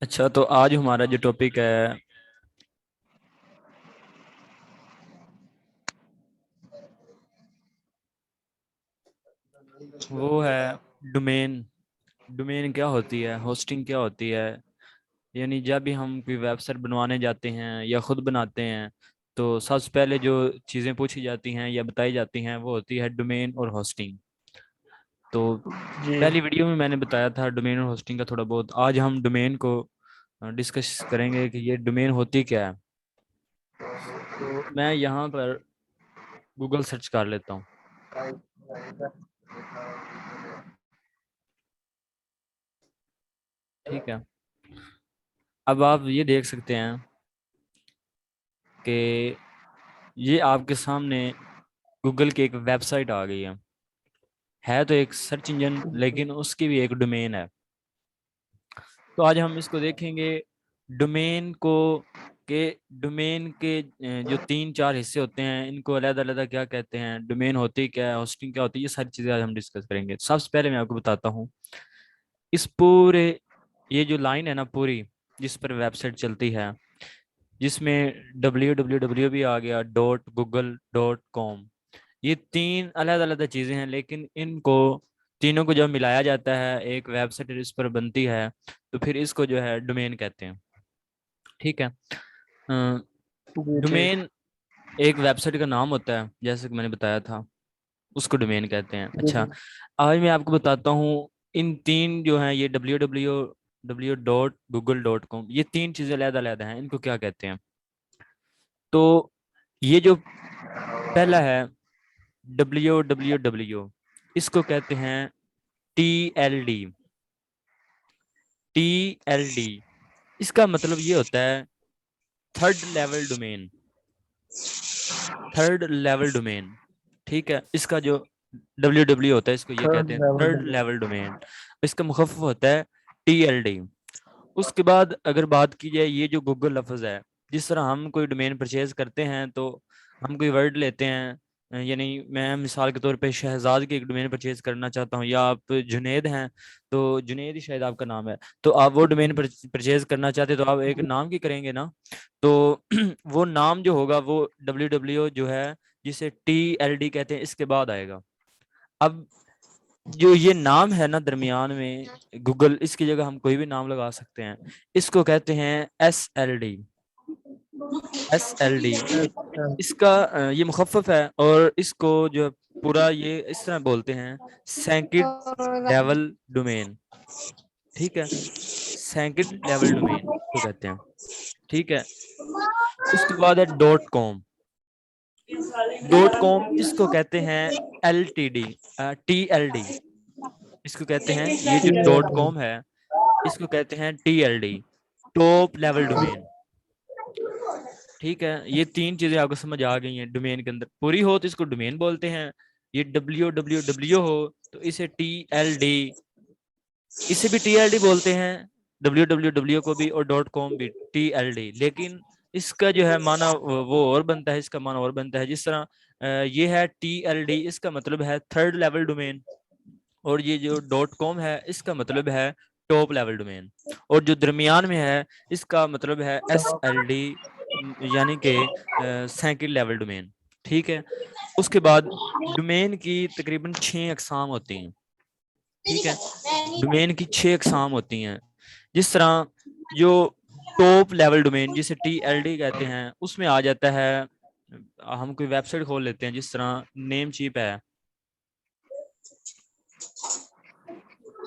اچھا، تو آج ہمارا جو ٹاپک ہے وہ ہے ڈومین. ڈومین کیا ہوتی ہے، ہوسٹنگ کیا ہوتی ہے. یعنی جب بھی ہم کوئی ویب سائٹ بنوانے جاتے ہیں یا خود بناتے ہیں تو سب سے پہلے جو چیزیں پوچھی جاتی ہیں یا بتائی جاتی ہیں وہ ہوتی ہے ڈومین اور ہوسٹنگ. تو جی پہلی ویڈیو میں نے بتایا تھا ڈومین اور ہوسٹنگ کا تھوڑا بہت. آج ہم ڈومین کو ڈسکس کریں گے کہ یہ ڈومین ہوتی کیا ہے. تو میں یہاں پر گوگل سرچ کر لیتا ہوں. ٹھیک ہے، اب آپ یہ دیکھ سکتے ہیں کہ یہ آپ کے سامنے گوگل کی ایک ویب سائٹ آ گئی ہے تو ایک سرچ انجن لیکن اس کی بھی ایک ڈومین ہے. تو آج ہم اس کو دیکھیں گے ڈومین کو کہ ڈومین کے جو 3-4 حصے ہوتے ہیں ان کو علیحدہ علیحدہ کیا کہتے ہیں، ڈومین ہوتی کیا ہے، ہوسٹنگ کیا ہوتی ہے، یہ ساری چیزیں آج ہم ڈسکس کریں گے. سب سے پہلے میں آپ کو بتاتا ہوں اس پورے یہ جو لائن ہے نا پوری جس پر ویب سائٹ چلتی ہے جس میں www بھی آ گیا .google.com، یہ 3 علیحدہ علیحدہ چیزیں ہیں لیکن ان کو تینوں کو جب ملایا جاتا ہے ایک ویب سائٹ اس پر بنتی ہے تو پھر اس کو جو ہے ڈومین کہتے ہیں. ٹھیک ہے، جی ٹھیک. ڈومین ایک ویب سائٹ کا نام ہوتا ہے جیسے کہ میں نے بتایا تھا، اس کو ڈومین کہتے ہیں. جی اچھا، آج میں آپ کو بتاتا ہوں ان 3 جو ہیں یہ www.google.com، یہ 3 چیزیں علیحدہ علیحدہ ہیں، ان کو کیا کہتے ہیں. تو یہ جو پہلا ہے www، اس کو کہتے ہیں TLD. TLD اس کا مطلب یہ ہوتا ہے third level domain. Third level domain, ٹھیک ہے. اس کا جو www ہوتا ہے اس کو یہ تھرڈ کہتے ہیں level third domain. Level domain. اس کا مخفف ہوتا ہے TLD. اس کے بعد اگر بات کی جائے یہ جو گوگل لفظ ہے، جس طرح ہم کوئی ڈومین پرچیز کرتے ہیں تو ہم کوئی ورڈ لیتے ہیں. یعنی میں مثال کے طور پہ شہزاد کی ایک ڈومین پرچیز کرنا چاہتا ہوں، یا آپ جنید ہیں تو جنید ہی شاید آپ کا نام ہے تو آپ وہ ڈومین پرچیز کرنا چاہتے تو آپ ایک نام کی کریں گے نا. تو وہ نام جو ہوگا وہ www جو ہے جسے TLD کہتے ہیں اس کے بعد آئے گا. اب جو یہ نام ہے نا درمیان میں گوگل، اس کی جگہ ہم کوئی بھی نام لگا سکتے ہیں، اس کو کہتے ہیں SLD. SLD اس کا یہ مخفف ہے اور اس کو جو پورا یہ اس طرح بولتے ہیں سینکڈ لیول ڈومین. ٹھیک ہے، سینکڈ لیول ڈومین کو کہتے ہیں. ٹھیک ہے، اس کے بعد ہے .com. .com اس کو کہتے ہیں LTD TLD. اس کو کہتے ہیں یہ جو .com ہے اس کو کہتے ہیں TLD ٹاپ لیول ڈومین. ٹھیک ہے، یہ 3 چیزیں آپ کو سمجھ آ گئی ہیں. ڈومین کے اندر پوری ہو تو اس کو ڈومین بولتے ہیں، یہ www ہو تو اسے TLD، اسے بھی TLD بولتے ہیں، www کو بھی اور .com بھی TLD. لیکن اس کا جو ہے معنی وہ اور بنتا ہے، اس کا معنی اور بنتا ہے. جس طرح یہ ہے TLD اس کا مطلب ہے تھرڈ لیول ڈومین، اور یہ جو .com ہے اس کا مطلب ہے ٹاپ لیول ڈومین، اور جو درمیان میں ہے اس کا مطلب ہے SLD یعنی کہ سیکنڈ لیول ڈومین. ٹھیک ہے، اس کے بعد ڈومین کی تقریباً 6 اقسام ہوتی ہیں. ٹھیک ہے، ڈومین کی 6 اقسام ہوتی ہیں. جس طرح جو ٹاپ لیول ڈومین جسے TLD کہتے ہیں اس میں آ جاتا ہے، ہم کوئی ویب سائٹ کھول لیتے ہیں جس طرح نیم چیپ ہے.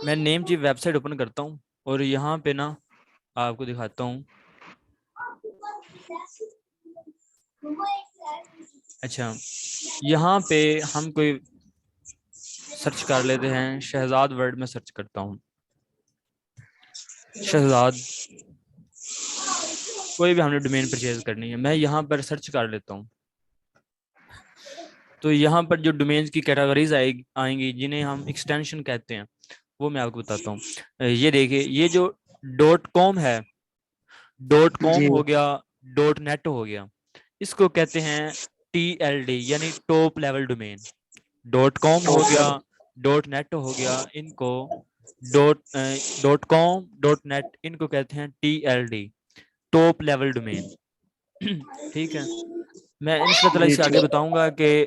میں نیم چیپ ویب سائٹ اوپن کرتا ہوں اور یہاں پہ نا آپ کو دکھاتا ہوں. اچھا، یہاں پہ ہم کوئی سرچ کر لیتے ہیں، شہزاد ورڈ میں سرچ کرتا ہوں، شہزاد. کوئی بھی ہم نے ڈومین پرچیز کرنی ہے، میں یہاں پر سرچ کر لیتا ہوں. تو یہاں پر جو ڈومینز کی کیٹیگریز آئیں گی جنہیں ہم ایکسٹینشن کہتے ہیں وہ میں آپ کو بتاتا ہوں. یہ دیکھیے، یہ جو .com ہے، .com جی ہو گیا، .net ہو گیا، اس کو کہتے ہیں TLD یعنی ٹاپ لیول ڈومین. .com ہو گیا، .net ہو گیا، ان کو .com .net ان کو کہتے ہیں TLD ٹاپ لیول ڈومین. ٹھیک ہے, میں انشاء اللہ اس سے آگے بتاؤں گا کہ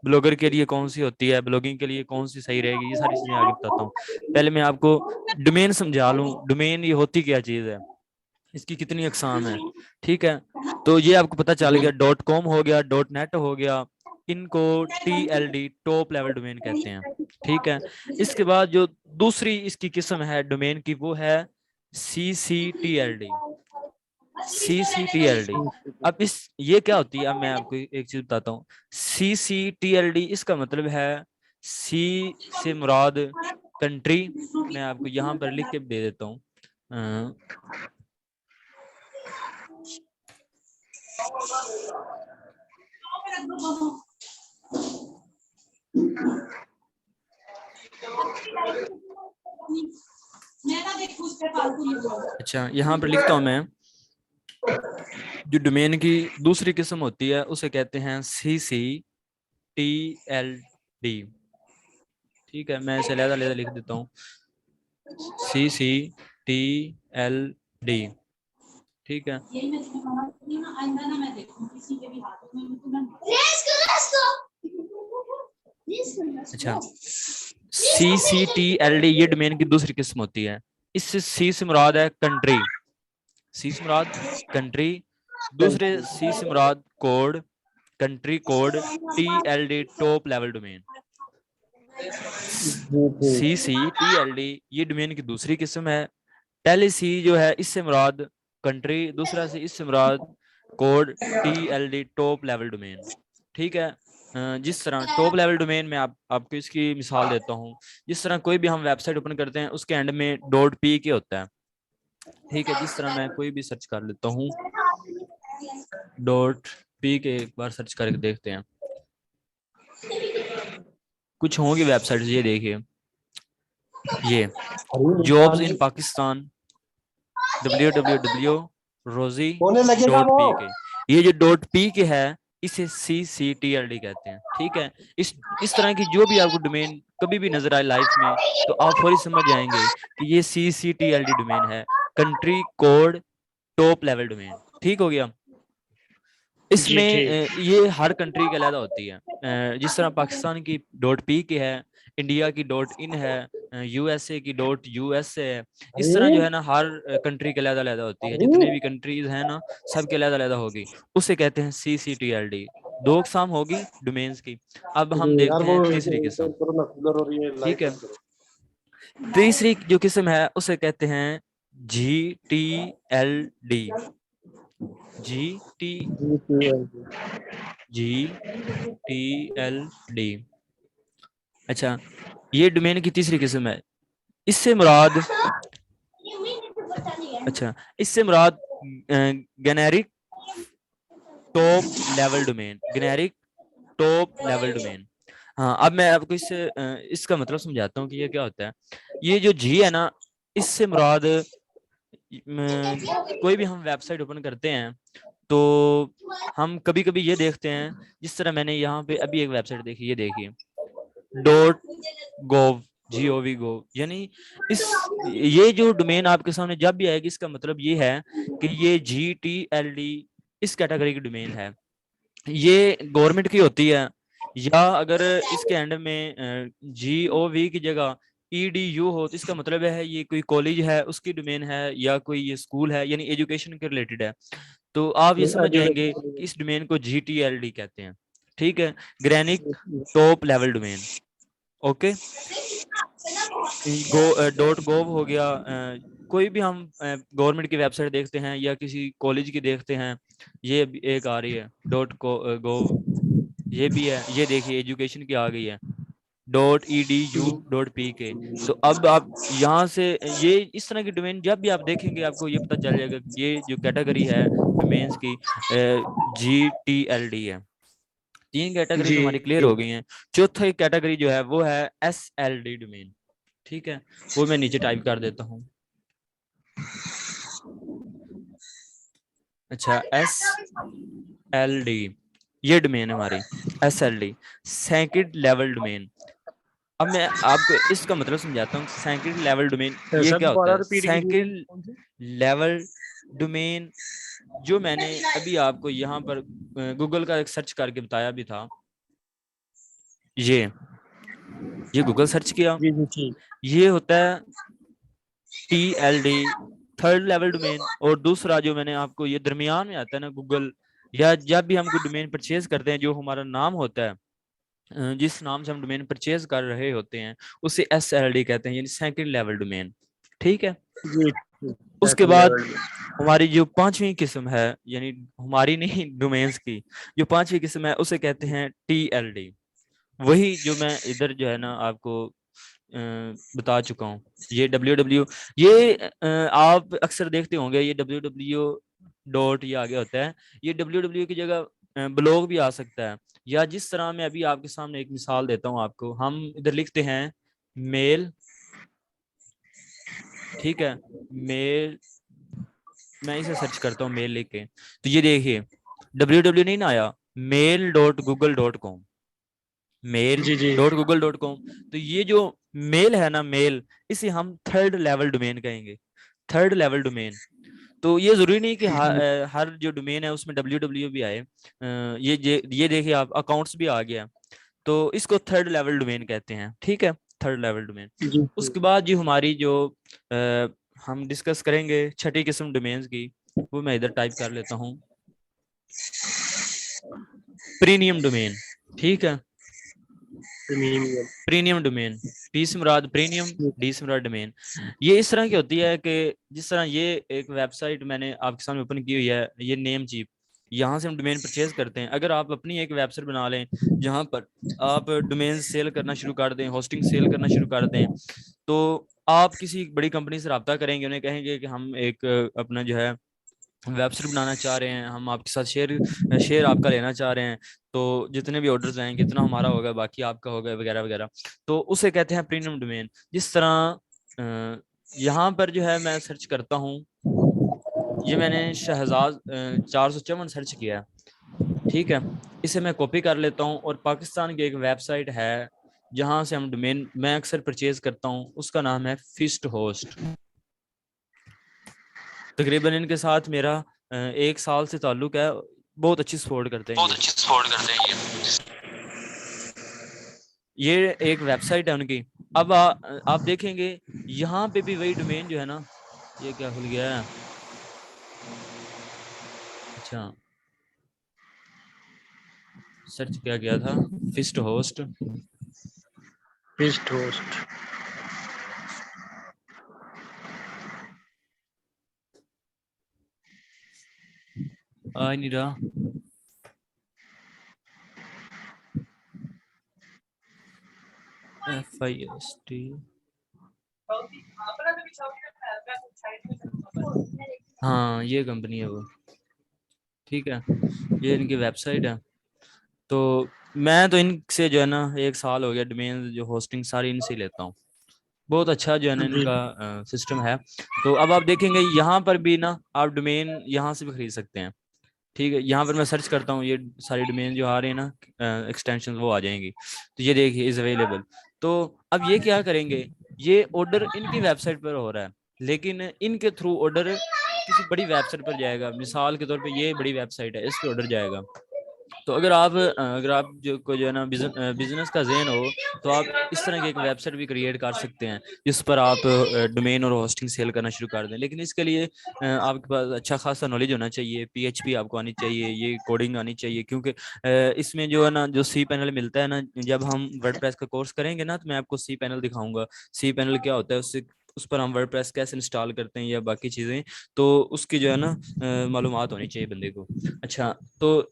بلاگر کے لیے کون سی ہوتی ہے, بلاگنگ کے لیے کون سی صحیح رہے گی, یہ ساری چیزیں آگے بتاتا ہوں. پہلے میں آپ کو ڈومین سمجھا لوں. ڈومین یہ ہوتی کیا چیز ہے, اس کی کتنی اقسام ہے. ٹھیک ہے, تو یہ آپ کو پتہ چل گیا. .com ہو گیا, .net ہو گیا, ان کو TLD ٹاپ لیول ڈومین کہتے ہیں. ٹھیک ہے, اس کے بعد جو دوسری اس کی قسم ہے ڈومین کی وہ ہے CCTLD. CCTLD. اب اس یہ کیا ہوتی ہے, اب میں آپ کو ایک چیز بتاتا ہوں. CCTLD اس کا مطلب ہے سی سے مراد کنٹری. میں آپ کو یہاں پر لکھ کے دے دیتا ہوں. اچھا, یہاں پر لکھتا ہوں میں. جو ڈومین کی دوسری قسم ہوتی ہے اسے کہتے ہیں CCTLD. ٹھیک ہے, میں اسے علیحدہ علیحدہ لکھ دیتا ہوں. CCTLD. ٹھیک ہے, اچھا. CCTLD یہ ڈومین کی دوسری قسم ہوتی ہے. اس سے سی سے مراد ہے کنٹری. سی سے مراد کنٹری. دوسرے سی سے مراد code, country code. TLD top level domain. CCTLD یہ ڈومین کی دوسری قسم ہے. پہلی سی جو ہے اس سے مراد کنٹری, دوسرا سی اس سے مراد code. TLD top level domain. ٹھیک ہے, جس طرح ٹاپ لیول ڈومین میں آپ کو اس کی مثال دیتا ہوں. جس طرح کوئی بھی ہم ویب سائٹ اوپن کرتے ہیں اس کے اینڈ میں .pk ہوتا ہے. ٹھیک ہے, جس طرح میں کوئی بھی سرچ کر لیتا ہوں .pk, ایک بار سرچ کر کے دیکھتے ہیں. کچھ ہوں گی ویب سائٹ. یہ دیکھیے, یہ جابز ان پاکستان www.rosie.pk. یہ جو .pk ہے اسے CCTLD کہتے ہیں. ٹھیک ہے, اس طرح کی جو بھی آپ کو ڈومین کبھی بھی نظر آئے لائف میں تو آپ فوری سمجھ جائیں گے کہ یہ CCTLD ڈومین ہے, country code top level domain. ٹھیک ہو گیا. اس میں یہ ہر کنٹری کے علیحدہ ہوتی ہے. جس طرح پاکستان کی .pk ہے, انڈیا کی .in ہے, USA کی .USA ہے. اس طرح جو ہے نا ہر کنٹری کے علیحدہ علیحدہ ہوتی ہے. جتنے بھی کنٹریز ہیں نا سب کے علیحدہ علیحدہ ہوگی. اسے کہتے ہیں CCTLD. دو اقسام ہوگی ڈومینز کی. اب ہم دیکھتے ہیں تیسری قسم. ٹھیک ہے, تیسری جو قسم ہے اسے کہتے ہیں GTLD. GTLD. اچھا, یہ ڈومین کی تیسری قسم ہے. اس سے مراد generic top level domain. Generic top level domain. ہاں, اب میں آپ کو اس کا مطلب سمجھاتا ہوں کہ یہ کیا ہوتا ہے. یہ جو جی ہے نا اس سے مراد کوئی بھی ہم ویب سائٹ اوپن کرتے ہیں تو ہم کبھی کبھی یہ دیکھتے ہیں, جس طرح میں نے یہاں پہ ابھی ایک ویب سائٹ دیکھی, یہ دیکھیے .gov. یعنی یہ جو ڈومین آپ کے سامنے جب بھی آئے گی اس کا مطلب یہ ہے کہ یہ GTLD اس کیٹیگری کی ڈومین ہے. یہ گورنمنٹ کی ہوتی ہے, یا اگر اس کے اینڈ میں GOV کی جگہ EDU ہو تو اس کا مطلب ہے یہ کوئی کالج ہے اس کی ڈومین ہے, یا کوئی یہ اسکول ہے یعنی ایجوکیشن کے ریلیٹڈ ہے. تو آپ یہ سمجھ جائیں گے کہ اس ڈومین کو GTLD کہتے ہیں. ٹھیک ہے, گرینک top level domain. Okay, .gov ہو گیا. کوئی بھی ہم گورنمنٹ کی ویب سائٹ دیکھتے ہیں یا کسی کالج کی دیکھتے ہیں, یہ ایک آ رہی ہے .gov. یہ بھی ہے, یہ دیکھیے ایجوکیشن کی آ گئی ہے .edu.pk. تو اب آپ یہاں سے یہ اس طرح کی ڈومین جب بھی آپ دیکھیں گے آپ کو یہ پتہ چل جائے گا کہ یہ جو کیٹیگری ہے ڈومینز کی GTLD ہے. 3 کیٹیگری تو ہماری کلیئر ہو گئی ہیں. چوتھی کیٹیگری جو ہے وہ ہے SLD ڈومین. ٹھیک ہے, وہ میں نیچے ٹائپ کر دیتا ہوں. اچھا, SLD یہ ڈومین ہماری SLD سیکنڈ لیول ڈومین. اب میں آپ کو اس کا مطلب سمجھاتا ہوں. سیکنڈ لیول ڈومین یہ سر کیا ہوتا دوبارہ ہے؟ ریپیٹ کیجیے. سیکنڈ لیول ڈومین جو میں نے ابھی آپ کو یہاں پر گوگل کا ایک سرچ کر کے بتایا بھی تھا, یہ گوگل سرچ کیا, جی جی ٹھیک. یہ ہوتا ہے TLD تھرڈ لیول ڈومین. اور دوسرا جو میں نے آپ کو یہ درمیان میں آتا ہے نا گوگل, یا جب بھی ہم کوئی ڈومین پرچیز کرتے ہیں جو ہمارا نام ہوتا ہے, جس نام سے ہم ڈومین پرچیز کر رہے ہوتے ہیں اسے SLD کہتے ہیں, یعنی سیکنڈ لیول ڈومین. ٹھیک ہے. جی اس کے بعد ہماری جو پانچویں قسم ہے, یعنی ہماری نہیں ڈومینز کی جو پانچویں قسم ہے اسے کہتے ہیں TLD. وہی جو میں ادھر جو ہے نا آپ کو بتا چکا ہوں. یہ یہ آپ اکثر دیکھتے ہوں گے, یہ www. یہ آگے ہوتا ہے. یہ www کی جگہ بلاگ بھی آ سکتا ہے, یا جس طرح میں ابھی آپ کے سامنے ایک مثال دیتا ہوں آپ کو. ہم ادھر لکھتے ہیں میل, ٹھیک ہے, میل, میں اسے سرچ کرتا ہوں میل لکھ کے, تو یہ دیکھیے www نہیں نا آیا, mail.google.com, جی جی mail.google.com. تو یہ جو میل ہے نا, میل, اسے ہم تھرڈ لیول ڈومین کہیں گے. Third level domain. تو یہ ضروری نہیں کہ ہر جو ڈومین ہے اس میں www بھی آئے. یہ دیکھیے آپ, اکاؤنٹس بھی آ گیا, تو اس کو تھرڈ لیول ڈومین کہتے ہیں. ٹھیک ہے, تھرڈ لیول ڈومین. جی اس کے بعد جو ہماری جو ہم ڈسکس کریں گے چھٹی قسم ڈومینز کی, وہ میں ادھر ٹائپ کر لیتا ہوں, پریمیم ڈومین. ٹھیک ہے, پریمیم ڈومین, پی سے مراد پریمیم, ڈی سے مراد ڈومین. یہ اس طرح کی ہوتی ہے کہ جس طرح یہ ایک ویب سائٹ میں نے آپ کے سامنے اوپن کی ہوئی ہے, یہ نیم چیپ, یہاں سے ہم ڈومین پرچیز کرتے ہیں. اگر آپ اپنی ایک ویب سائٹ بنا لیں جہاں پر آپ ڈومین سیل کرنا شروع کر دیں, ہوسٹنگ سیل کرنا شروع کر دیں, تو آپ کسی بڑی کمپنی سے رابطہ کریں گے, انہیں کہیں گے کہ ہم ایک اپنا جو ہے ویب سائٹ بنانا چاہ رہے ہیں, ہم آپ کے ساتھ شیئر آپ کا لینا چاہ رہے ہیں, تو جتنے بھی آرڈرز آئیں گے اتنا ہمارا ہوگا, باقی آپ کا ہوگا, وغیرہ وغیرہ. تو اسے کہتے ہیں پریمیم ڈومین. جس طرح یہاں پر جو ہے میں سرچ کرتا ہوں, یہ میں نے شہزاد 454 سرچ کیا ہے. ٹھیک ہے, اسے میں کاپی کر لیتا ہوں, اور پاکستان کی ایک ویب سائٹ ہے جہاں سے ہم ڈومین میں اکثر پرچیز کرتا ہوں, اس کا نام ہے فسٹ ہوسٹ. تقریباً ان کے ساتھ میرا 1 سال سے تعلق ہے, بہت اچھی سپورٹ کرتے ہیں یہ ایک ویب سائٹ ہے ان کی. اب آپ دیکھیں گے یہاں پہ بھی وہی ڈومین جو ہے نا, یہ کیا کھل گیا ہے, اچھا سرچ کیا گیا تھا فسٹ ہوسٹ. آ نہیں رہا, FIST, ہاں یہ کمپنی ہے وہ. ٹھیک ہے, یہ ان کی ویب سائٹ ہے. تو میں تو ان سے جو ہے نا 1 سال ہو گیا, ڈومین جو ہوسٹنگ ساری ان سے لیتا ہوں. بہت اچھا جو ہے نا ان جی کا سسٹم ہے. تو اب آپ دیکھیں گے یہاں پر بھی نا آپ ڈومین یہاں سے بھی خرید سکتے ہیں. ٹھیک ہے, یہاں پر میں سرچ کرتا ہوں, یہ ساری ڈومین جو آ رہی ہیں نا ایکسٹینشن, وہ آ جائیں گی. تو یہ دیکھیے از اویلیبل. تو اب یہ کیا کریں گے, یہ آرڈر ان کی ویب سائٹ پر ہو رہا ہے, لیکن ان کے تھرو آرڈر کسی بڑی ویب سائٹ پر جائے گا. مثال کے طور پہ یہ بڑی ویب سائٹ ہے, اس پہ آرڈر جائے گا. تو اگر آپ جو ہے نا بزنس کا ذہن ہو, تو آپ اس طرح کی ایک ویب سائٹ بھی کریٹ کر سکتے ہیں جس پر آپ ڈومین اور ہوسٹنگ سیل کرنا شروع کر دیں. لیکن اس کے لیے آپ کے پاس اچھا خاصا نالج ہونا چاہیے, PHP آپ کو آنی چاہیے, یہ کوڈنگ آنی چاہیے, کیونکہ اس میں جو ہے نا جو سی پینل ملتا ہے نا, جب ہم ورڈ پریس کا کورس کریں گے نا, تو میں آپ کو سی پینل دکھاؤں گا. سی پینل کیا ہوتا ہے, اس پر ہم ورڈ پریس کیسے انسٹال کرتے ہیں یا باقی چیزیں, تو اس کی جو ہے نا معلومات ہونی چاہیے بندے کو. اچھا, تو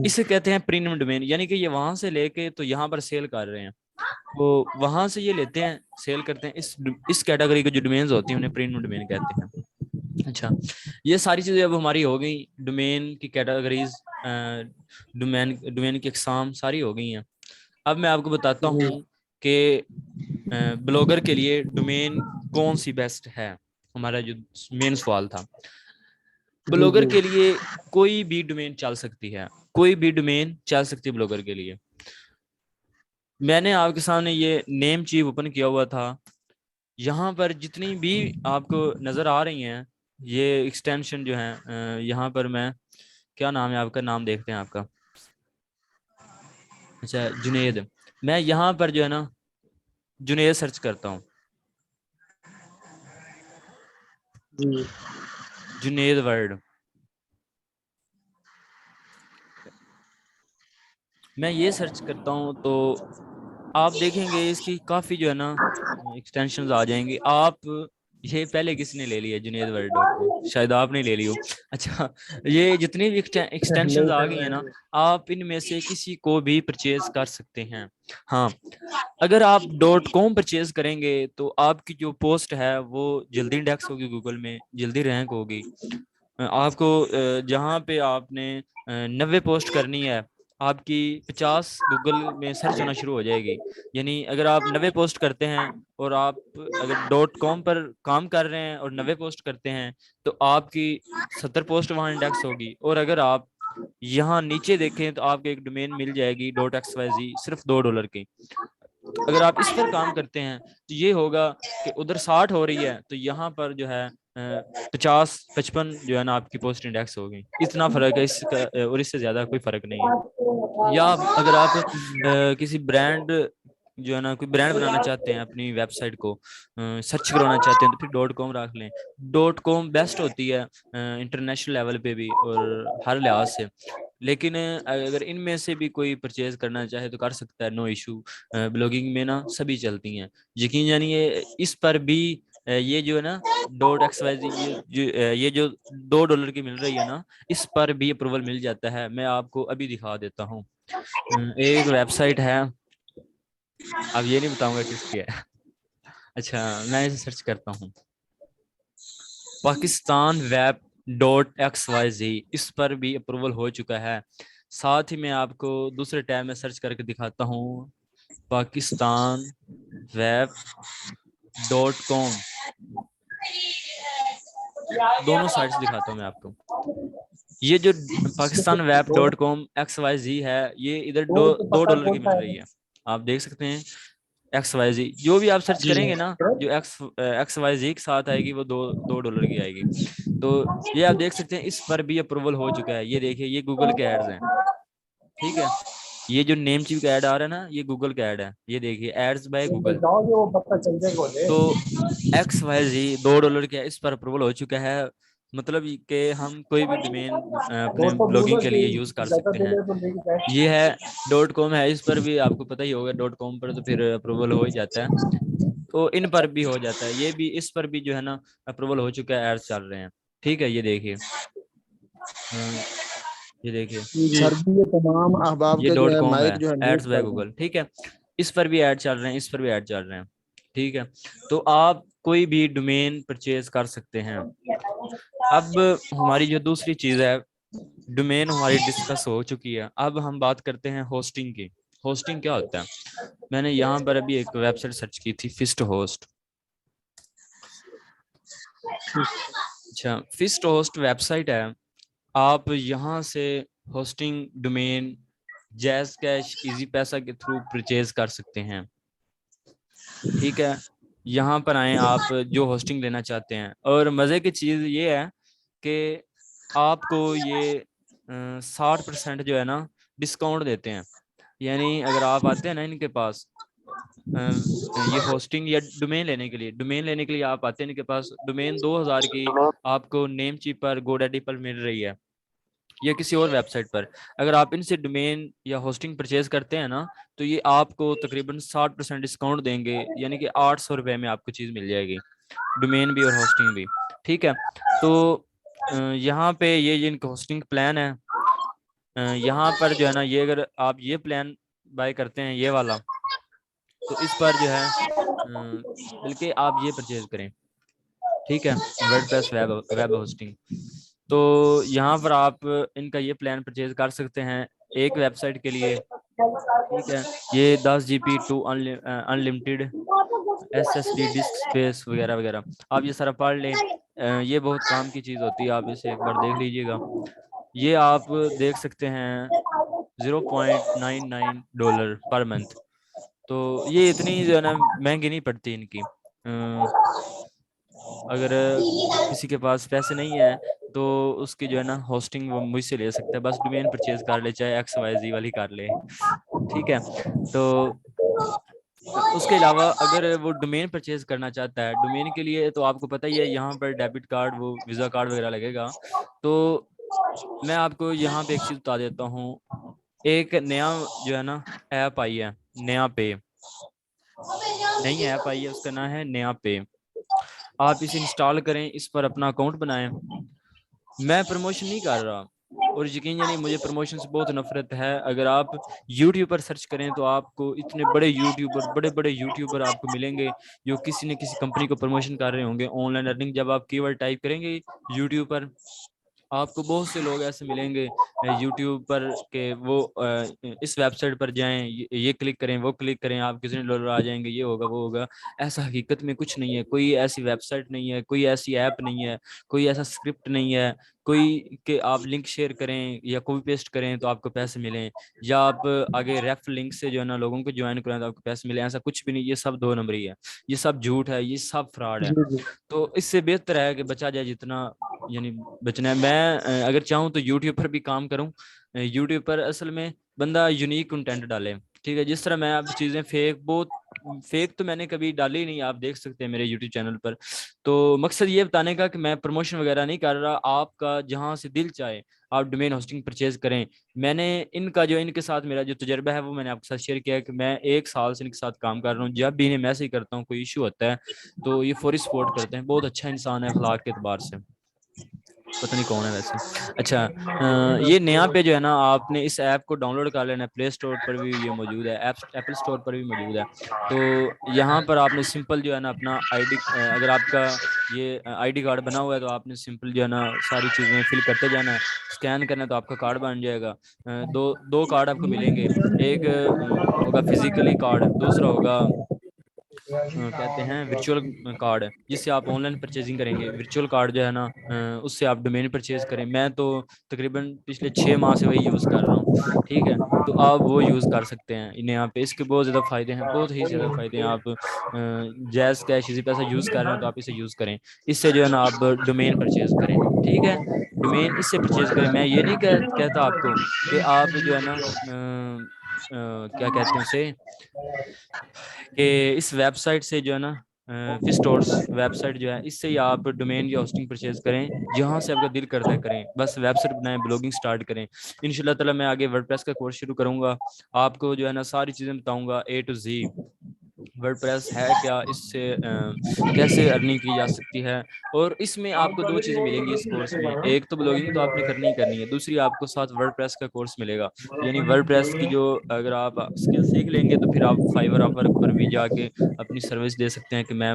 اسے کہتے ہیں پریمیم ڈومین, یعنی کہ یہ وہاں سے لے کے تو یہاں پر سیل کر رہے ہیں, تو وہاں سے یہ لیتے ہیں سیل کرتے ہیں. اس کیٹیگری کے جو ڈومینز ہوتی ہیں انہیں پریمیم ڈومین کہتے ہیں. اچھا, یہ ساری چیزیں اب ہماری ہو گئی, ڈومین کی کیٹیگریز, ڈومین کی اقسام ساری ہو گئی ہیں. اب میں آپ کو بتاتا جی ہوں کہ بلاگر کے لیے ڈومین کون سی بیسٹ ہے. ہمارا جو مین سوال تھا, جی بلاگر کے لیے کوئی بھی ڈومین چل سکتی ہے, کوئی بھی ڈومین چل سکتی ہے بلاگر کے لیے. میں نے آپ کے سامنے یہ نیم چیپ اوپن کیا ہوا تھا. یہاں پر جتنی بھی آپ کو نظر آ رہی ہیں یہ ایکسٹینشن جو ہیں، یہاں پر میں کیا نام ہے آپ کا، نام دیکھتے ہیں آپ کا، اچھا جنید. میں یہاں پر جو ہے نا جنید سرچ کرتا ہوں، جی جنید ورڈ. میں یہ سرچ کرتا ہوں تو آپ دیکھیں گے اس کی کافی جو ہے نا ایکسٹینشنز آ جائیں گی. آپ یہ پہلے کس نے لے لیا جنید ورڈ ڈاٹ کام، شاید آپ نے لے لی ہو. اچھا یہ جتنی بھی ایکسٹینشنز آ گئی ہیں نا آپ ان میں سے کسی کو بھی پرچیز کر سکتے ہیں. ہاں اگر آپ ڈاٹ کام پرچیز کریں گے تو آپ کی جو پوسٹ ہے وہ جلدی انڈیکس ہوگی گوگل میں، جلدی رینک ہوگی. آپ کو جہاں پہ آپ نے 90 پوسٹ کرنی ہے آپ کی 50 گوگل میں سرچ ہونا شروع ہو جائے گی. یعنی اگر آپ 90 پوسٹ کرتے ہیں اور آپ اگر ڈاٹ کام پر کام کر رہے ہیں اور 90 پوسٹ کرتے ہیں تو آپ کی 70 پوسٹ وہاں انڈیکس ہوگی. اور اگر آپ یہاں نیچے دیکھیں تو آپ کو ایک ڈومین مل جائے گی .xyz صرف $2 کی. اگر آپ اس پر کام کرتے ہیں تو یہ ہوگا کہ ادھر 60 ہو رہی ہے تو یہاں پر جو ہے 50-55 جو ہے نا آپ کی پوسٹ انڈیکس ہوگی. اتنا فرق ہے اس کا، اور اس سے زیادہ کوئی فرق نہیں ہے. یا اگر آپ کسی برانڈ جو ہے نا کوئی برانڈ بنانا چاہتے ہیں اپنی ویب سائٹ کو سرچ کروانا چاہتے ہیں تو پھر ڈاٹ کام رکھ لیں. ڈاٹ کام بیسٹ ہوتی ہے انٹرنیشنل لیول پہ بھی اور ہر لحاظ سے. لیکن اگر ان میں سے بھی کوئی پرچیز کرنا چاہے تو کر سکتا ہے، نو ایشو. بلاگنگ میں نا سبھی چلتی ہیں یقین جانیے. اس پر بھی یہ جو ہے نا .xyz یہ جو $2 کی مل رہی ہے نا اس پر بھی اپروول مل جاتا ہے. میں آپ کو ابھی دکھا دیتا ہوں. ایک ویب سائٹ ہے، اب یہ نہیں بتاؤں گا کس کی ہے. اچھا میں اسے سرچ کرتا ہوں، پاکستان web.xyz. اس پر بھی اپروول ہو چکا ہے. ساتھ ہی میں آپ کو دوسرے ٹیب میں سرچ کر کے دکھاتا ہوں، پاکستان web.com. دونوں سائٹس دکھاتا ہوں میں آپ کو. یہ جو پاکستان web.com.xyz ہے یہ ادھر $2 کی مل رہی ہے. آپ دیکھ سکتے ہیں XYZ جو بھی آپ سرچ جی کریں گے نا جو XYZ کے ساتھ آئے گی وہ $2 کی آئے گی. تو یہ آپ دیکھ سکتے ہیں اس پر بھی اپروول ہو چکا ہے. یہ دیکھیے یہ گوگل کے ایڈز ہیں، ٹھیک ہے. یہ جو نیم چیپ کا ایڈ آ رہا ہے نا یہ گوگل کا ایڈ ہے. یہ دیکھیے ایڈز بائی گوگل. تو XYZ $2 کا اس پر اپروول ہو چکا ہے. مطلب کہ ہم کوئی بھی ڈومین اپنے بلاگنگ کے لیے یوز کر سکتے ہیں. یہ ہے .com ہے، اس پر بھی آپ کو پتہ ہی ہوگا .com پر تو پھر اپروول ہو ہی جاتا ہے. تو ان پر بھی ہو جاتا ہے. یہ بھی اس پر بھی جو ہے نا اپروول ہو چکا ہے، ایڈز چل رہے ہیں، ٹھیک ہے. یہ دیکھیے یہ دیکھیے جی سر بھی یہ تمام احباب یہ کے جو ہے .com ہے، مائک جو ہے میوٹ ایڈز بائی کر دیں. گوگل، ٹھیک ہے. اس پر بھی ایڈ چل رہے ہیں، اس پر بھی ایڈ چل رہے ہیں، ٹھیک ہے. تو آپ کوئی بھی ڈومین پرچیز کر سکتے ہیں. اب ہماری جو دوسری چیز ہے ڈومین ہماری ڈسکس ہو چکی ہے. اب ہم بات کرتے ہیں ہوسٹنگ کی. ہوسٹنگ کیا ہوتا ہے؟ میں نے یہاں پر ابھی ایک ویب سائٹ سرچ کی تھی، فسٹ ہوسٹ. اچھا فسٹ ہوسٹ ویب سائٹ ہے. آپ یہاں سے ہوسٹنگ ڈومین جیز کیش ایزی پیسہ کے تھرو پرچیز کر سکتے ہیں، ٹھیک ہے. یہاں پر آئیں آپ جو ہوسٹنگ لینا چاہتے ہیں. اور مزے کی چیز یہ ہے کہ آپ کو یہ 60% جو ہے نا ڈسکاؤنٹ دیتے ہیں. یعنی اگر آپ آتے ہیں نا ان کے پاس یہ ہوسٹنگ یا ڈومین لینے کے لیے آپ آتے ہیں ان کے پاس، ڈومین 2000 کی آپ کو نیم چیپ پر GoDaddy پر مل رہی ہے یا کسی اور ویب سائٹ پر. اگر آپ ان سے ڈومین یا ہوسٹنگ پرچیز کرتے ہیں نا تو یہ آپ کو تقریباً 60% ڈسکاؤنٹ دیں گے. یعنی کہ 800 روپے میں آپ کو چیز مل جائے گی، ڈومین بھی اور ہوسٹنگ بھی، ٹھیک ہے. تو یہاں پہ یہ ان کا ہوسٹنگ پلان ہے. یہاں پر جو ہے نا یہ اگر آپ یہ پلان بائی کرتے ہیں یہ والا تو اس پر جو ہے بلکہ آپ یہ پرچیز کریں، ٹھیک ہے، ورڈ پریس ویب ہوسٹنگ. تو یہاں پر آپ ان کا یہ پلان پرچیز کر سکتے ہیں ایک ویب سائٹ کے لیے، ٹھیک ہے. یہ 10 GB to unlimited SSD disk space وغیرہ وغیرہ. آپ یہ سارا پڑھ لیں، یہ بہت کام کی چیز ہوتی ہے. آپ اسے ایک بار دیکھ لیجیے گا. یہ آپ دیکھ سکتے ہیں $0.99 پر منتھ. تو یہ اتنی جو ہے نا مہنگی نہیں پڑتی ان کی. اگر کسی کے پاس پیسے نہیں ہیں تو اس کی جو ہے نا ہوسٹنگ وہ مجھ سے لے سکتا ہے, بس ڈومین پرچیز کر لے, چاہے XYZ والی کر لے, ٹھیک ہے. تو اس کے علاوہ اگر وہ ڈومین پرچیز کرنا چاہتا ہے, ڈومین کے لیے تو آپ کو پتہ ہی ہے یہاں پر ڈیبٹ کارڈ, وہ ویزا کارڈ وغیرہ لگے گا. تو میں آپ کو یہاں پہ ایک چیز بتا دیتا ہوں. ایک نیا جو ہے نا ایپ آئی ہے, نیا پے, نئی ایپ آئی ہے, اس کا نام ہے نیا پے. آپ اسے انسٹال کریں, اس پر اپنا اکاؤنٹ بنائیں. میں پروموشن نہیں کر رہا, اور یقین جانیے مجھے پروموشن سے بہت نفرت ہے. اگر آپ یوٹیوب پر سرچ کریں تو آپ کو اتنے بڑے یوٹیوبر آپ کو ملیں گے جو کسی نہ کسی کمپنی کو پروموشن کر رہے ہوں گے. آن لائن ارننگ, جب آپ کی ورڈ ٹائپ کریں گے یوٹیوب پر, آپ کو بہت سے لوگ ایسے ملیں گے یوٹیوب پر کہ وہ اس ویب سائٹ پر جائیں, یہ کلک کریں, وہ کلک کریں, آپ کسی ڈالر آ جائیں گے, یہ ہوگا وہ ہوگا. ایسا حقیقت میں کچھ نہیں ہے. کوئی ایسی ویب سائٹ نہیں ہے, کوئی ایسی ایپ نہیں ہے, کوئی ایسا اسکرپٹ نہیں ہے, کوئی کہ آپ لنک شیئر کریں یا کاپی پیسٹ کریں تو آپ کو پیسے ملیں, یا آپ آگے ریف لنک سے جو ہے نا لوگوں کو جوائن کریں تو آپ کو پیسے ملیں. ایسا کچھ بھی نہیں, یہ سب 2 نمبری ہے, یہ سب جھوٹ ہے, یہ سب فراڈ ہے. جی جی تو اس سے بہتر ہے کہ بچا جائے جتنا یعنی بچنا ہے. میں اگر چاہوں تو یوٹیوب پر بھی کام کروں. یوٹیوب پر اصل میں بندہ یونیک کنٹینٹ ڈالے, ٹھیک ہے. جس طرح میں اب چیزیں بہت فیک تو میں نے کبھی ڈالی نہیں, آپ دیکھ سکتے ہیں میرے یوٹیوب چینل پر. تو مقصد یہ بتانے کا کہ میں پروموشن وغیرہ نہیں کر رہا. آپ کا جہاں سے دل چاہے آپ ڈومین ہوسٹنگ پرچیز کریں. میں نے ان کے ساتھ میرا جو تجربہ ہے وہ میں نے آپ کے ساتھ شیئر کیا ہے کہ میں 1 سال سے ان کے ساتھ کام کر رہا ہوں. جب بھی انہیں میسج کرتا ہوں, کوئی ایشو ہوتا ہے تو یہ فوری سپورٹ کرتے ہیں. بہت اچھا انسان ہے اخلاق کے اعتبار سے, پتہ نہیں کون ہے ویسے. اچھا, یہ نیا پہ جو ہے نا آپ نے اس ایپ کو ڈاؤن لوڈ کر لینا ہے. پلے اسٹور پر بھی یہ موجود ہے, ایپل اسٹور پر بھی موجود ہے. تو یہاں پر آپ نے سمپل جو ہے نا اپنا اگر آپ کا یہ ID کارڈ بنا ہوا ہے تو آپ نے سمپل جو ہے نا ساری چیزیں فل کرتے جانا ہے. اسکین کرنا ہے تو آپ کا کارڈ بن جائے گا. دو کارڈ آپ کو ملیں گے. ایک ہوگا فزیکلی کارڈ, دوسرا ہوگا کہتے ہیں ورچوئل کارڈ, جس سے آپ آن لائن پرچیزنگ کریں گے. ورچوئل کارڈ جو ہے نا اس سے آپ ڈومین پرچیز کریں. میں تو تقریباً پچھلے 6 ماہ سے وہی یوز کر رہا ہوں, ٹھیک ہے. تو آپ وہ یوز کر سکتے ہیں یہاں پہ. اس کے بہت زیادہ فائدے ہیں, بہت ہی زیادہ فائدے ہیں. آپ جیز کیش ایزی پیسہ یوز کر رہے ہیں تو آپ اسے یوز کریں. اس سے جو ہے نا آپ ڈومین پرچیز کریں, ٹھیک ہے. ڈومین اس سے پرچیز کریں. میں یہ نہیں کہتا آپ کو کہ آپ جو ہے نا کیا کہتے ہیں اسے, کہ اس ویب سائٹ سے جو ہے نا فسٹورس ویب سائٹ جو ہے, اس سے ہی آپ ڈومین یا ہوسٹنگ پرچیز کریں. جہاں سے آپ کا دل کرتا ہے کریں, بس ویب سائٹ بنائیں, بلاگنگ سٹارٹ کریں. انشاءاللہ تعالی میں آگے ورڈپریس کا کورس شروع کروں گا. آپ کو جو ہے نا ساری چیزیں بتاؤں گا A to Z. ورڈپریس ہے کیا, اس سے کیسے ارننگ کی جا سکتی ہے. اور اس میں آپ کو 2 چیزیں ملیں گی اس کورس میں. ایک تو بلاگنگ تو آپ نے کرنی ہی کرنی ہے, دوسری آپ کو ساتھ ورڈپریس کا کورس ملے گا. یعنی ورڈپریس کی جو اگر آپ اسکل سیکھ لیں گے تو پھر آپ فائور ورک پر بھی جا کے اپنی سروس دے سکتے ہیں کہ میں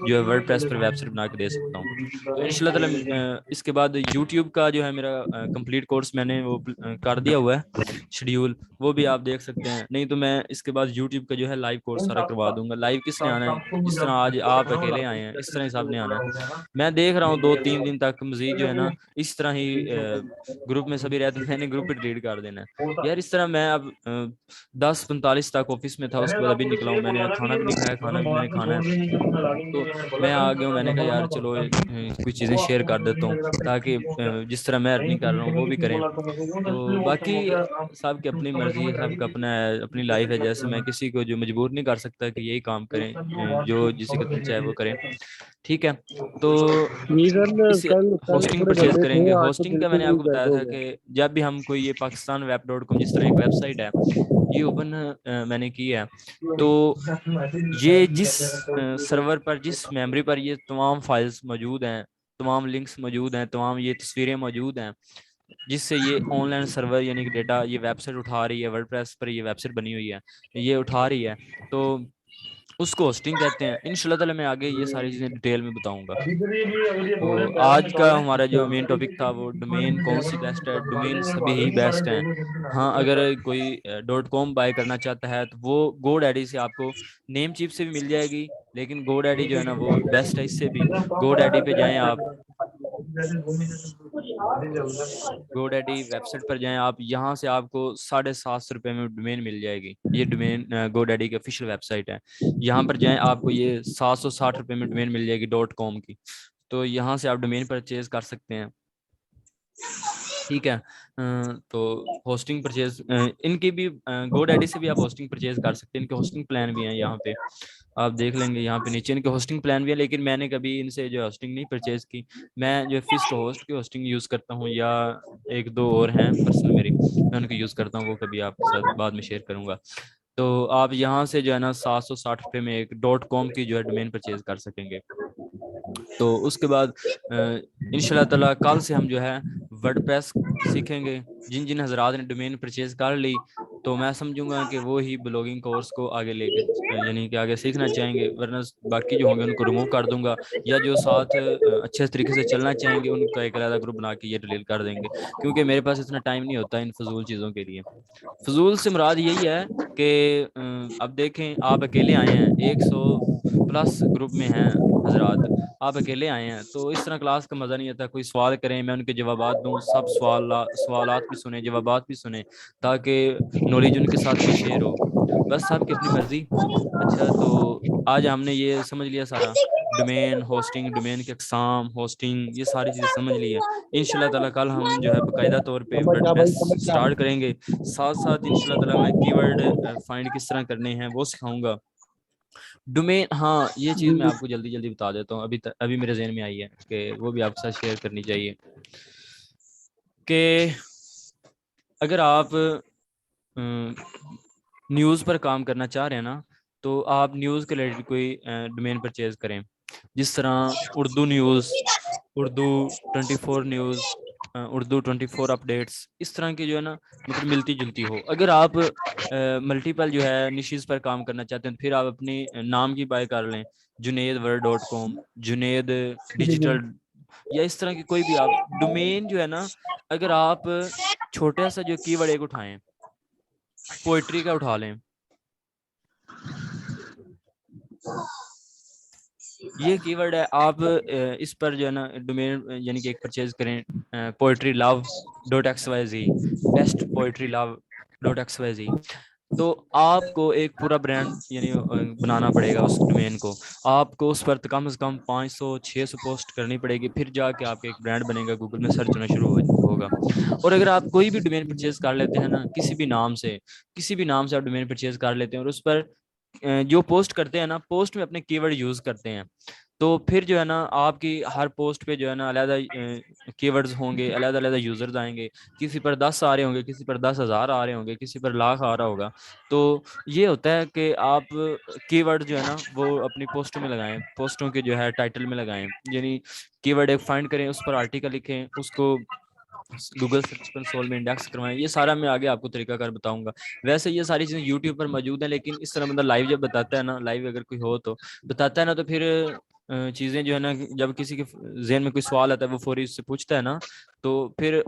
جو ہے ورڈپریس پر ویب سائٹ بنا کے دے سکتا ہوں. تو انشاءاللہ تعالی اس کے بعد یوٹیوب کا جو ہے میرا کمپلیٹ کورس میں نے وہ کر دیا ہوا ہے شیڈیول, وہ بھی آپ دیکھ سکتے ہیں. نہیں تو میں اس کے بعد یوٹیوب کا جو ہے لائیو کورس سارا کروا دوں گا. لائیو کس نے آنا ہے, جس طرح آج آپ اکیلے آئے ہیں اس طرح حساب نے آنا ہے. میں دیکھ رہا ہوں 2-3 دن تک مزید جو ہے نا اس طرح ہی گروپ میں سبھی رہتے ہیں. میں نے گروپ پہ ڈیلیٹ کر دینا ہے یار. اس طرح میں اب 10:45 تک آفس میں تھا, اس کے بعد ابھی نکلا ہوں. میں نے کھانا بھی نہیں کھایا, کھانا بھی میں نے کھانا ہے. تو میں آ گیا ہوں, میں نے کہا یار چلو کچھ چیزیں شیئر کر دیتا ہوں تاکہ جس طرح میں ارننگ کر رہا ہوں وہ بھی کریں. تو باقی سب کی اپنی مرضی ہے, سب کا اپنا ہے, اپنی لائف ہے. جیسے میں کسی کو جو مجبور نہیں کر سکتا کہ یہی کام کریں, جو جسی کا دل چاہے وہ کریں, ٹھیک ہے. تو جی سر اس کل کل ہوسٹنگ تھوڑے پرچیز گڈے کریں گے. تھے آج تو ہوسٹنگ کا میں بالکل نے آپ ہی کو بیڈ بتایا ہو تھا گئے. کہ جب بھی ہم کوئی یہ pakistanweb.com جس طرح ایک ویب سائٹ ہے یہ اوپن میں نے کی ہے, تو یہ جس سرور پر, جس میموری پر یہ تمام فائلز موجود ہیں, تمام لنکس موجود ہیں, تمام یہ تصویریں موجود ہیں, جس سے یہ آن لائن سرور یعنی کہ ڈیٹا یہ ویب سائٹ اٹھا رہی ہے. ورڈپریس پر یہ ویب سائٹ بنی ہوئی ہے, یہ اٹھا رہی ہے, تو اس کو ہوسٹنگ کہتے ہیں. انشاءاللہ تعالی میں آگے یہ ساری چیزیں ڈیٹیل میں بتاؤں گا. تو آج کا ہمارا جو مین ٹاپک تھا وہ ڈومین کون سی بیسٹ ہے. ڈومین سبھی ہی بیسٹ ہیں. ہاں اگر کوئی .com بائی کرنا چاہتا ہے تو وہ گو ڈیڈی سے آپ کو نیم چیپ سے بھی مل جائے گی, لیکن گو ڈیڈی جو ہے نا وہ بیسٹ ہے. اس سے بھی گو ڈیڈی پہ جائیں آپ, گو ڈیڈی ویب سائٹ پر جائیں آپ, یہاں سے آپ کو 750 روپے میں ڈومین مل جائے گی. یہ ڈومین گو ڈیڈی کی آفیشیل ویب سائٹ ہے. یہاں پر جائیں آپ کو یہ 760 روپے میں ڈومین مل جائے گی .com کی. تو یہاں سے آپ ڈومین پرچیز کر سکتے ہیں. ٹھیک ہے, تو ہوسٹنگ پرچیز ان کی بھی گو ڈیڈی سے بھی آپ ہوسٹنگ پرچیز کر سکتے ہیں. ان کے ہوسٹنگ پلان بھی ہیں, یہاں پہ آپ دیکھ لیں گے, یہاں پہ نیچے ان کے ہوسٹنگ پلان بھی ہے. لیکن میں نے کبھی ان سے جو ہوسٹنگ نہیں پرچیز کی. میں جو فسٹ ہوسٹ کی ہوسٹنگ یوز کرتا ہوں, یا ایک دو اور ہیں پرسنل میری, میں ان کو یوز کرتا ہوں, وہ کبھی آپ کے ساتھ بعد میں شیئر کروں گا. تو آپ یہاں سے جو ہے نا 760 روپے میں ایک .com کی جو ہے ڈومین پرچیز کر سکیں گے. تو اس کے بعد ان شاء اللہ تعالیٰ کل سے ہم جو ہے ورڈ پریس سیکھیں گے. جن جن حضرات نے ڈومین پرچیز کر لی تو میں سمجھوں گا کہ وہ ہی بلاگنگ کورس کو آگے لے کے یعنی کہ آگے سیکھنا چاہیں گے, ورنہ باقی جو ہوں گے ان کو ریموو کر دوں گا, یا جو ساتھ اچھے طریقے سے چلنا چاہیں گے ان کا ایک علیحدہ گروپ بنا کے یہ ڈیلیٹ کر دیں گے, کیونکہ میرے پاس اتنا ٹائم نہیں ہوتا ان فضول چیزوں کے لیے. فضول سے مراد یہی ہے کہ اب دیکھیں آپ اکیلے آئے ہیں, 100+ گروپ میں ہیں حضرات, آپ اکیلے آئے ہیں, تو اس طرح کلاس کا مزہ نہیں آتا. کوئی سوال کریں میں ان کے جوابات دوں, سب سوالات بھی سنیں, جوابات بھی سنیں, تاکہ نالج ان کے ساتھ بھی شیئر ہو. بس سب کی اپنی مرضی. اچھا, تو آج ہم نے یہ سمجھ لیا سارا, ڈومین ہوسٹنگ, ڈومین کے اقسام, ہوسٹنگ, یہ ساری چیزیں سمجھ لی ہے. ان شاء اللہ تعالیٰ کل ہم جو ہے باقاعدہ طور پہ سمجھ ورڈ جا پریس بھائی سمجھ جا. اسٹارٹ کریں گے. ساتھ ساتھ ان شاء اللہ تعالیٰ میں کی ورڈ فائنڈ کس طرح کرنے ہیں وہ سکھاؤں گا. ڈومین, ہاں یہ چیز میں آپ کو جلدی جلدی بتا دیتا ہوں, ابھی میرے ذہن میں آئی ہے کہ وہ بھی آپ کے ساتھ شیئر کرنی چاہیے. کہ اگر آپ نیوز پر کام کرنا چاہ رہے ہیں نا, تو آپ نیوز کے ریلیٹڈ کوئی ڈومین پرچیز کریں, جس طرح Urdu news, Urdu 24 news, Urdu 24 updates, اس طرح کی جو ہے نا مطلب ملتی جلتی ہو. اگر آپ ملٹیپل جو ہے نشیز پر کام کرنا چاہتے ہیں, پھر آپ اپنی نام کی بائی کر لیں, Junaid word .com, Junaid digital, یا اس طرح کی کوئی بھی آپ ڈومین جو ہے نا. اگر آپ چھوٹا سا جو کی ورڈ ایک اٹھائیں, پوئٹری کا اٹھا لیں, یہ کی ورڈ ہے, آپ اس پر جو ہے نا ڈومین یعنی کہ ایک پرچیز کریں, پوئٹری لو .xyz, بیسٹ پوئٹری لو .xyz. تو آپ کو ایک پورا برانڈ یعنی بنانا پڑے گا اس ڈومین کو. آپ کو اس پر کم از کم 500-600 پوسٹ کرنی پڑے گی, پھر جا کے آپ کا ایک برانڈ بنے گا, گوگل میں سرچ ہونا شروع ہوگا. اور اگر آپ کوئی بھی ڈومین پرچیز کر لیتے ہیں نا, کسی بھی نام سے آپ ڈومین پرچیز کر لیتے ہیں, اور اس پر جو پوسٹ کرتے ہیں نا, پوسٹ میں اپنے کی ورڈ یوز کرتے ہیں, تو پھر جو ہے نا آپ کی ہر پوسٹ پہ جو ہے نا علیحدہ کی ورڈز ہوں گے, علیحدہ علیحدہ یوزرز آئیں گے. کسی پر 10 آ رہے ہوں گے, کسی پر 10,000 آ رہے ہوں گے, کسی پر لاکھ آ رہا ہوگا. تو یہ ہوتا ہے کہ آپ کی ورڈ جو ہے نا وہ اپنی پوسٹوں میں لگائیں, پوسٹوں کے جو ہے ٹائٹل میں لگائیں, یعنی کی ورڈ ایک فائنڈ کریں, اس پر آرٹیکل لکھیں, اس کو گوگل سرچ کنسول میں انڈیکس کروائیں. یہ سارا میں آگے آپ کو طریقہ کار بتاؤں گا. ویسے یہ ساری چیزیں یوٹیوب پر موجود ہیں, لیکن اس طرح بندہ لائیو جب بتاتا ہے نا, لائیو اگر کوئی ہو تو بتاتا ہے نا, تو پھر چیزیں جو ہے نا, جب کسی کے ذہن میں کوئی سوال آتا ہے وہ فوری اس سے پوچھتا ہے نا, تو پھر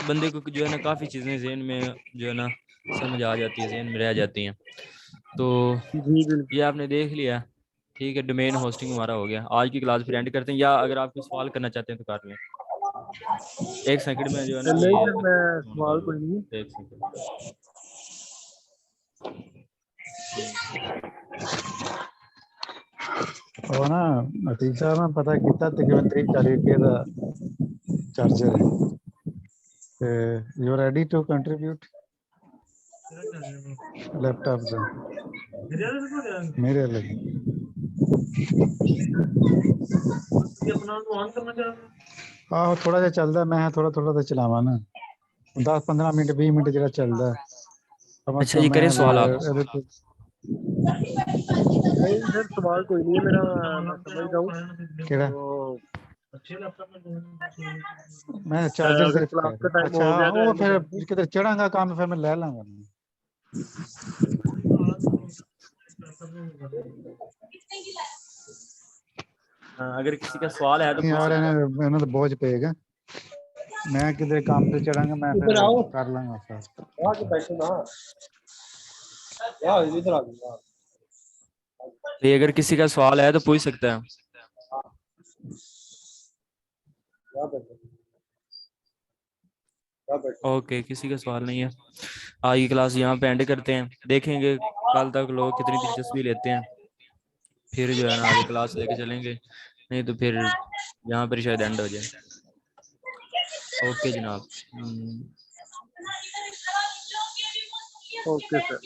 بندے کو جو ہے نا کافی چیزیں ذہن میں جو ہے نا سمجھ آ جاتی ہے, ذہن میں رہ جاتی ہیں. تو جی بالکل. یہ آپ نے دیکھ لیا. ٹھیک ہے, ڈومین ہوسٹنگ ہمارا ہو گیا. آج کی کلاس پھر اینڈ کرتے ہیں, یا اگر آپ کوئی سوال کرنا چاہتے ہیں تو کر لیں. ایک سیکنڈ میں جو ہے نا نہیں یہ سر میں فون کر سوال لوں. کوئی نہیں. ایک سیکنڈ. وہ نا عتیق صاحب نے پتا کیتا تقریباً 30-40 روپے کا چارجر ہے. You ready to contribute laptop کا میرے لگے آہو تھوڑا جا چلتا ہے. میں تھوڑا تھوڑا تو چلاوا نا 10-15 منٹ 20 منٹ جڑا چلتا ہے. کم از اچھا کم جی, میں کریں سوال آپ. نہیں سر سوال کوئی نہیں ہے میرا, میں سمجھ رہا ہوں. کیڑا تو میں چارجر اگر صرف کلاس کہہ کا رہا. ٹائم اچھا ہو گیا تو وہ اینڈ پھر کر دیں. کدھر چڑھاں گا کام پھر میں لے لاں گا. اگر کسی کا سوال ہے تو نہیں پوچھ یار سکتا ہے. انہوں تو بوجھ پے گا. میں کدھر کام پہ چڑھاں گا, میں پھر ادھر آؤ, کر لاں گا سر. آ کے بیٹھو نا, ادھر آ جاؤ. تو اگر کسی کا سوال ہے تو پوچھ سکتا ہے. اوکے کسی کا سوال نہیں ہے. آج کی کلاس یہاں پہ اینڈ کرتے ہیں. دیکھیں گے کل تک لوگ کتنی دلچسپی لیتے ہیں, پھر جو ہے نا آگے کلاس لے کے چلیں گے, نہیں تو پھر یہاں پر شاید اینڈ ہو جائے. اوکے جناب. Okay sir.